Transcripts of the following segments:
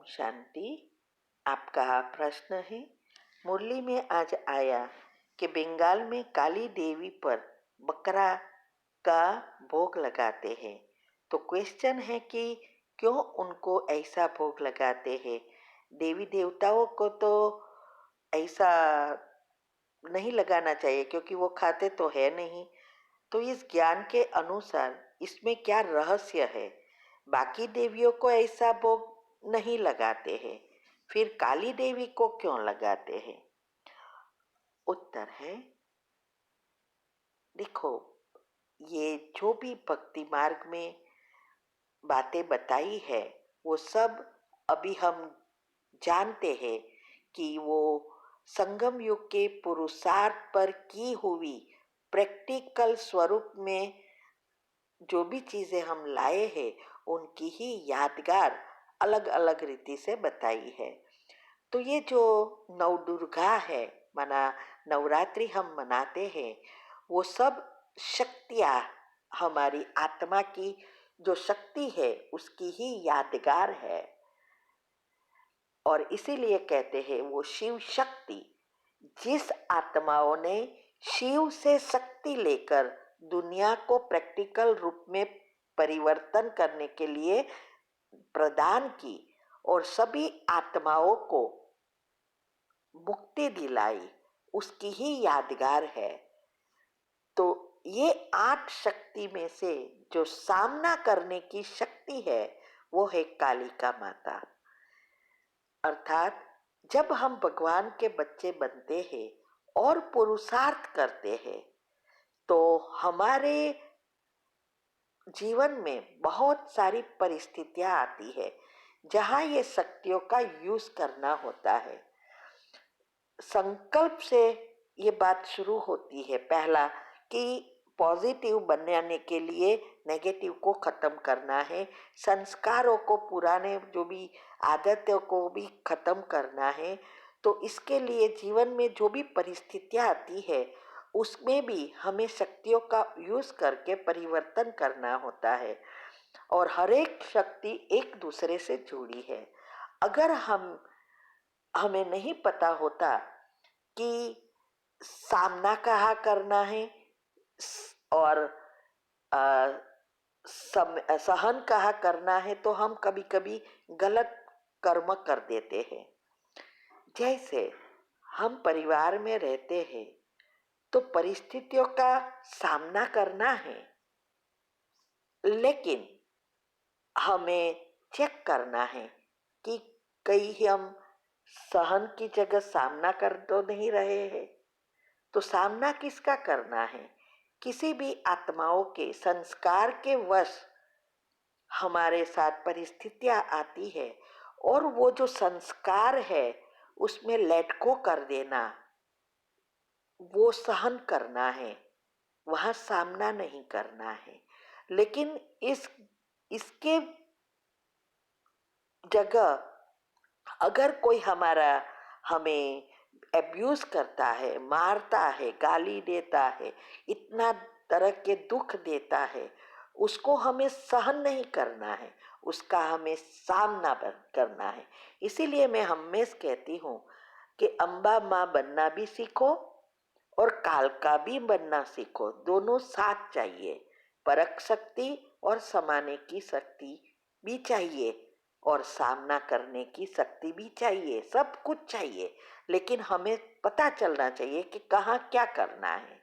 शांति। आपका प्रश्न है, मुरली में आज आया कि बंगाल में काली देवी पर बकरा का भोग लगाते हैं। तो क्वेश्चन है कि क्यों उनको ऐसा भोग लगाते हैं? देवी देवताओं को तो ऐसा नहीं लगाना चाहिए क्योंकि वो खाते तो है नहीं। तो इस ज्ञान के अनुसार इसमें क्या रहस्य है? बाकी देवियों को ऐसा भोग नहीं लगाते हैं, फिर काली देवी को क्यों लगाते हैं? उत्तर है, देखो, ये जो भी भक्ति मार्ग में बातें बताई है वो सब अभी हम जानते हैं कि वो संगम युग के पुरुषार्थ पर की हुई प्रैक्टिकल स्वरूप में जो भी चीजें हम लाए हैं उनकी ही यादगार अलग अलग रीति से बताई है। तो ये जो नवदुर्गा है, माना नवरात्रि हम मनाते हैं, वो सब शक्तियाँ हमारी आत्मा की जो शक्ति है उसकी ही यादगार है। और इसीलिए कहते हैं वो शिव शक्ति। जिस आत्माओं ने शिव से शक्ति लेकर दुनिया को प्रैक्टिकल रूप में परिवर्तन करने के लिए प्रदान की और सभी आत्माओं को मुक्ति दिलाई, उसकी ही यादगार है। तो ये 8 शक्ति में से जो सामना करने की शक्ति है वो है कालिका माता। अर्थात जब हम भगवान के बच्चे बनते हैं और पुरुषार्थ करते हैं तो हमारे जीवन में बहुत सारी परिस्थितियां आती है जहां ये शक्तियों का यूज करना होता है। संकल्प से ये बात शुरू होती है, पहला कि पॉजिटिव बनाने के लिए नेगेटिव को खत्म करना है, संस्कारों को, पुराने जो भी आदतों को भी खत्म करना है। तो इसके लिए जीवन में जो भी परिस्थितियां आती है उसमें भी हमें शक्तियों का यूज करके परिवर्तन करना होता है और हर एक शक्ति एक दूसरे से जुड़ी है। अगर हमें नहीं पता होता कि सामना कहाँ करना है और सहन कहाँ करना है तो हम कभी कभी गलत कर्म कर देते हैं। जैसे हम परिवार में रहते हैं तो परिस्थितियों का सामना करना है, लेकिन हमें चेक करना है कि कहीं हम सहन की जगह सामना कर तो नहीं रहे हैं। तो सामना किसका करना है? किसी भी आत्माओं के संस्कार के वश हमारे साथ परिस्थितियां आती है और वो जो संस्कार है उसमें लेट गो कर देना, वो सहन करना है, वहां सामना नहीं करना है। लेकिन इसके जगह अगर कोई हमें अब्यूज करता है, मारता है, गाली देता है, इतना तरह के दुख देता है, उसको हमें सहन नहीं करना है, उसका हमें सामना करना है। इसीलिए मैं हमेशा कहती हूँ कि अम्बा माँ बनना भी सीखो और कालका भी बनना सीखो, दोनों साथ चाहिए। परख शक्ति और समाने की शक्ति भी चाहिए और सामना करने की शक्ति भी चाहिए, सब कुछ चाहिए। लेकिन हमें पता चलना चाहिए कि कहाँ क्या करना है।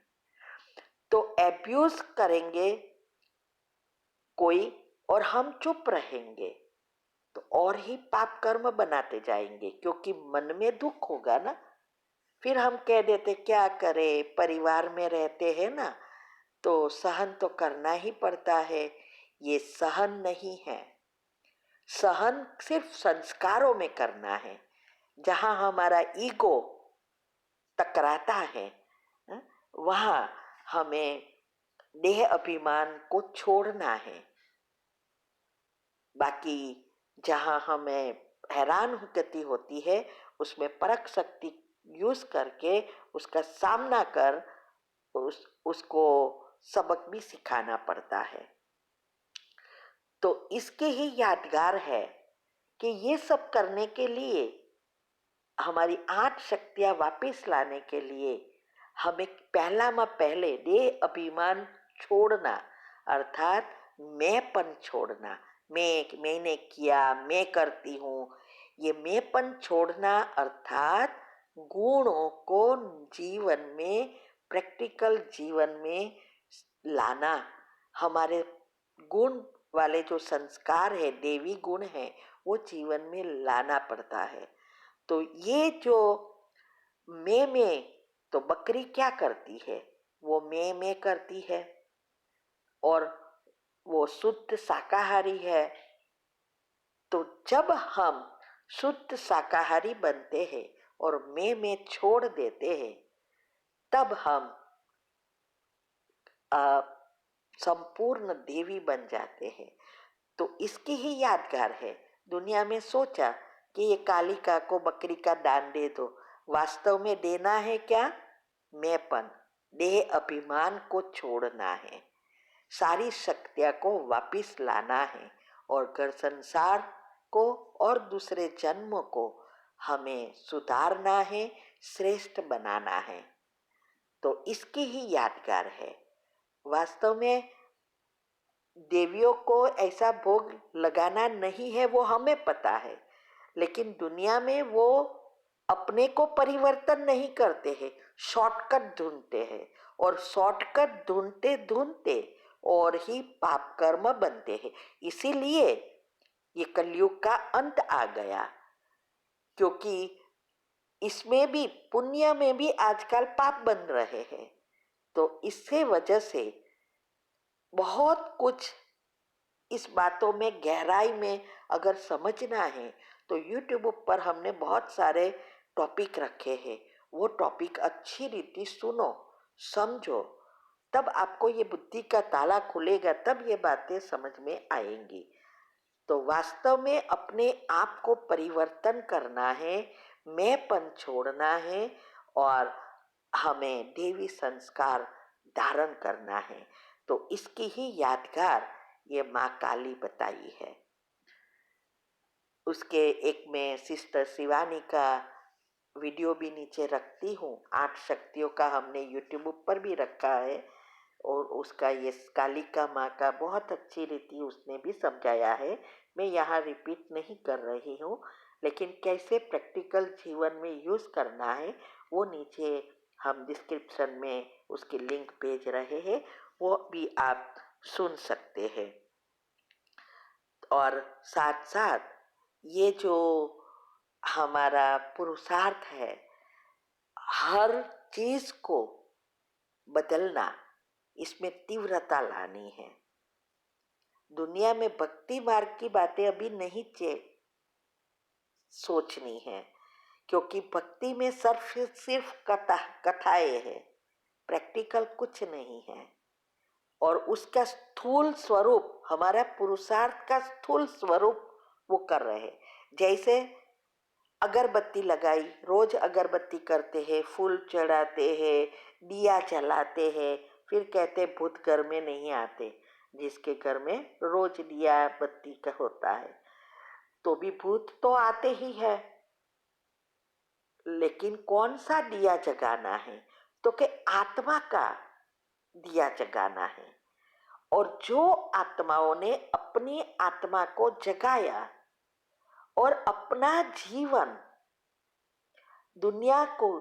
तो एब्यूज करेंगे कोई और हम चुप रहेंगे तो और ही पाप कर्म बनाते जाएंगे, क्योंकि मन में दुख होगा ना। फिर हम कह देते क्या करें, परिवार में रहते हैं ना तो सहन तो करना ही पड़ता है। ये सहन नहीं है, सहन सिर्फ संस्कारों में करना है। जहां हमारा ईगो टकराता है वहां हमें देह अभिमान को छोड़ना है। बाकी जहां हमें हैरान गति होती है उसमें परख शक्ति यूज करके उसका सामना कर उसको सबक भी सिखाना पड़ता है। तो इसके ही यादगार है कि ये सब करने के लिए, हमारी 8 शक्तियाँ वापस लाने के लिए हमें पहले देह अभिमान छोड़ना, अर्थात मैंपन छोड़ना। मैंने किया, मैं करती हूँ, ये मैंपन छोड़ना, अर्थात गुणों को जीवन में, प्रैक्टिकल जीवन में लाना। हमारे गुण वाले जो संस्कार है, देवी गुण है, वो जीवन में लाना पड़ता है। तो ये जो मैं, तो बकरी क्या करती है? वो मैं करती है और वो शुद्ध शाकाहारी है। तो जब हम शुद्ध शाकाहारी बनते हैं और मैं छोड़ देते हैं, तब हम संपूर्ण देवी बन जाते हैं। तो इसकी ही यादगार है। दुनिया में सोचा कि ये कालिका को बकरी का दान दे दो, वास्तव में देना है क्या? मैंपन, देह अभिमान को छोड़ना है, सारी शक्तियाँ को वापिस लाना है और घर संसार को और दूसरे जन्म को हमें सुधारना है, श्रेष्ठ बनाना है। तो इसकी ही यादगार है। वास्तव में देवियों को ऐसा भोग लगाना नहीं है, वो हमें पता है, लेकिन दुनिया में वो अपने को परिवर्तन नहीं करते हैं, शॉर्टकट ढूंढते हैं और शॉर्टकट ढूंढते ढूंढते और ही पाप कर्म बनते हैं। इसीलिए ये कलयुग का अंत आ गया, क्योंकि इसमें भी, पुण्य में भी आजकल पाप बन रहे हैं। तो इससे वजह से बहुत कुछ इस बातों में गहराई में अगर समझना है तो यूट्यूब पर हमने बहुत सारे टॉपिक रखे हैं। वो टॉपिक अच्छी रीति सुनो, समझो, तब आपको ये बुद्धि का ताला खुलेगा, तब ये बातें समझ में आएंगी। तो वास्तव में अपने आप को परिवर्तन करना है, मैंपन छोड़ना है और हमें देवी संस्कार धारण करना है। तो इसकी ही यादगार ये माँ काली बताई है। उसके एक में सिस्टर शिवानी का वीडियो भी नीचे रखती हूँ। 8 शक्तियों का हमने यूट्यूब पर भी रखा है और उसका ये कालिका माँ का बहुत अच्छी रीति उसने भी समझाया है। मैं यहाँ रिपीट नहीं कर रही हूँ, लेकिन कैसे प्रैक्टिकल जीवन में यूज़ करना है वो नीचे हम डिस्क्रिप्शन में उसकी लिंक भेज रहे हैं, वो भी आप सुन सकते हैं। और साथ साथ ये जो हमारा पुरुषार्थ है, हर चीज को बदलना, इसमें तीव्रता लानी है। दुनिया में भक्ति मार्ग की बातें अभी नहीं सोचनी है, क्योंकि भक्ति में सिर्फ कथाएं है, प्रैक्टिकल कुछ नहीं है। और उसका स्थूल स्वरूप, हमारा पुरुषार्थ का स्थूल स्वरूप वो कर रहे हैं। जैसे अगरबत्ती लगाई, रोज अगरबत्ती करते हैं, फूल चढ़ाते हैं, दिया जलाते हैं, फिर कहते भूत घर में नहीं आते। जिसके घर में रोज दिया बत्ती का होता है तो भी भूत तो आते ही है। लेकिन कौन सा दिया जगाना है? तो कि आत्मा का दिया जगाना है। और जो आत्माओं ने अपनी आत्मा को जगाया और अपना जीवन दुनिया को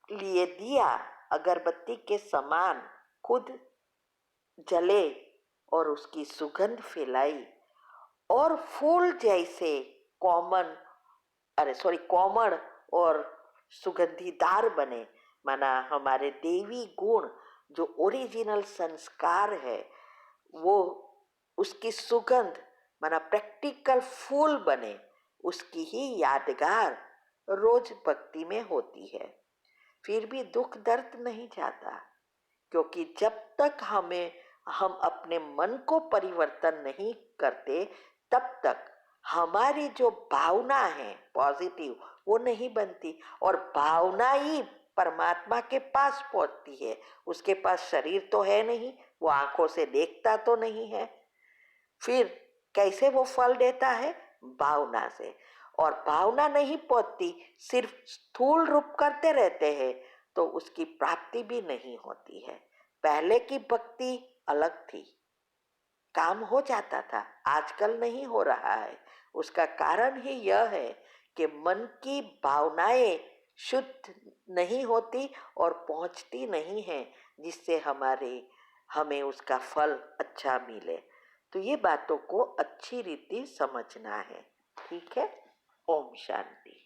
लिए दिया, अगरबत्ती के समान खुद जले और उसकी सुगंध फैलाई और फूल जैसे कोमल और सुगंधीदार बने। माना हमारे देवी गुण जो ओरिजिनल संस्कार है, वो उसकी सुगंध माना प्रैक्टिकल फूल बने, उसकी ही यादगार रोज भक्ति में होती है। फिर भी दुख दर्द नहीं जाता, क्योंकि जब तक हम अपने मन को परिवर्तन नहीं करते, तब तक हमारी जो भावना है पॉजिटिव वो नहीं बनती और भावना ही परमात्मा के पास पहुंचती है। उसके पास शरीर तो है नहीं, वो आंखों से देखता तो नहीं है, फिर कैसे वो फल देता है? भावना से। और भावना नहीं पहुंचती, सिर्फ स्थूल रूप करते रहते हैं, तो उसकी प्राप्ति भी नहीं होती है। पहले की भक्ति अलग थी, काम हो जाता था, आजकल नहीं हो रहा है। उसका कारण ही यह है कि मन की भावनाएं शुद्ध नहीं होती और पहुंचती नहीं है, जिससे हमें उसका फल अच्छा मिले। तो ये बातों को अच्छी रीति समझना है। ठीक है। ओम शांति।